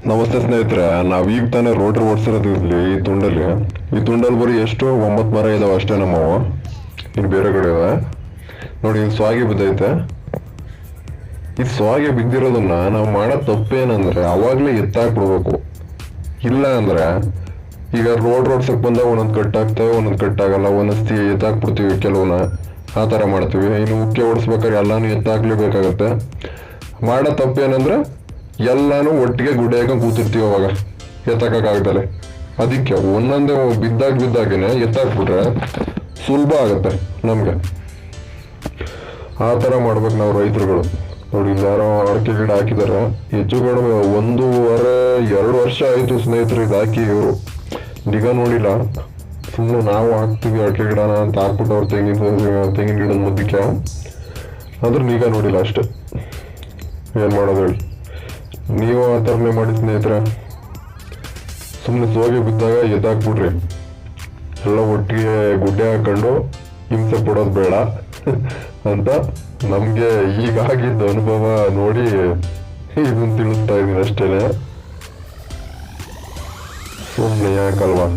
ನಮಸ್ತೆ ಸ್ನೇಹಿತರೆ, ನಾವೀಗ ತಾನೇ ರೋಟ್ರಿ ಓಡಿಸಿರೋದು ಇಲ್ಲಿ ಈ ತುಂಡಲ್ಲಿ ಬರೀ ಎಷ್ಟು 9 ಮರ ಇದಾವೆ ಅಷ್ಟೇ ನಮ್ಮವು. ಇನ್ನು ಬೇರೆ ಕಡೆ ಇವೆ ನೋಡಿ. ಇದು ಸ್ವಾಗಿ ಬಿದ್ದೈತೆ. ಈ ಸ್ವಾಗಿ ಬಿದ್ದಿರೋದನ್ನ ನಾವು ಮಾಡೋ ತಪ್ಪೇನಂದ್ರೆ ಅವಾಗ್ಲೇ ಎತ್ತಾಕ್ಬಿಡ್ಬೇಕು. ಇಲ್ಲ ಅಂದ್ರೆ ಈಗ ರೋಡ್ ರೋಡ್ಸಕ್ ಬಂದಾಗ ಒಂದೊಂದು ಕಟ್ಟಾಗ್ತವೆ, ಒಂದೊಂದು ಕಟ್ಟಾಗಲ್ಲ, ಒಂದೊಂದ್ಸತಿ ಎತ್ತಾಕ್ಬಿಡ್ತೀವಿ ಕೆಲವನ್ನ. ಆ ಥರ ಮಾಡ್ತೀವಿ. ಇನ್ನು ಉಕ್ಕೆ ಓಡಿಸ್ಬೇಕಾದ್ರೆ ಎಲ್ಲಾನು ಎತ್ತಾಕ್ಲೇಬೇಕಾಗತ್ತೆ. ಮಾಡೋ ತಪ್ಪೇನಂದ್ರೆ ಎಲ್ಲಾನು ಒಟ್ಟಿಗೆ ಗುಡ್ಡೆಯಾಗ ಕೂತಿರ್ತೀವಿ, ಅವಾಗ ಎತ್ತಕ್ಕಾಗ್ದಲೆ. ಅದಕ್ಕೆ ಒಂದೊಂದೇ ಬಿದ್ದಾಗೇನೆ ಎತ್ತಾಕ್ಬಿಟ್ರೆ ಸುಲಭ ಆಗತ್ತೆ ನಮ್ಗೆ. ಆ ಥರ ಮಾಡ್ಬೇಕು ನಾವು ರೈತರುಗಳು. ನೋಡಿ, ಯಾರೋ ಅಡಿಕೆ ಗಿಡ ಹಾಕಿದಾರೆ. ಹೆಚ್ಚು ಕಡಿಮೆ 1.5-2 ವರ್ಷ ಆಯ್ತು ಸ್ನೇಹಿತರು ಇದು ಹಾಕಿ. ಇವರು ನಿಗಾ ನೋಡಿಲ್ಲ. ಸುಮ್ಮನೆ ನಾವು ಹಾಕ್ತೀವಿ ಅಡಿಕೆ ಗಿಡನ ಅಂತ ಹಾಕ್ಬಿಟ್ಟು ಅವ್ರು ತೆಂಗಿನ ಗಿಡದ ಮುದ್ದಕ್ಕೆ ಆದ್ರೆ ನಿಗಾ ನೋಡಿಲ್ಲ ಅಷ್ಟೆ. ಏನ್ ಮಾಡೋದು ಹೇಳಿ? ನೀವು ಆ ಥರನೇ ಮಾಡಿ ಸ್ನೇಹಿತರೆ. ಸುಮ್ಮನೆ ಸೋಗೆ ಬಿದ್ದಾಗ ಎದ್ದಾಕ್ಬಿಡ್ರಿ. ಎಲ್ಲ ಒಟ್ಟಿಗೆ ಗುಡ್ಡೆ ಹಾಕೊಂಡು ಹಿಂಸೆ ಪಡೋದು ಬೇಡ ಅಂತ ನಮಗೆ ಈಗಾಗಿದ್ದ ಅನುಭವ ನೋಡಿ ಇದನ್ನು ತಿಳಿಸ್ತಾ ಇದ್ದೀನಿ ಅಷ್ಟೇನೆ. ಸುಮ್ಮನೆ ಯಾಕಲ್ವಾ.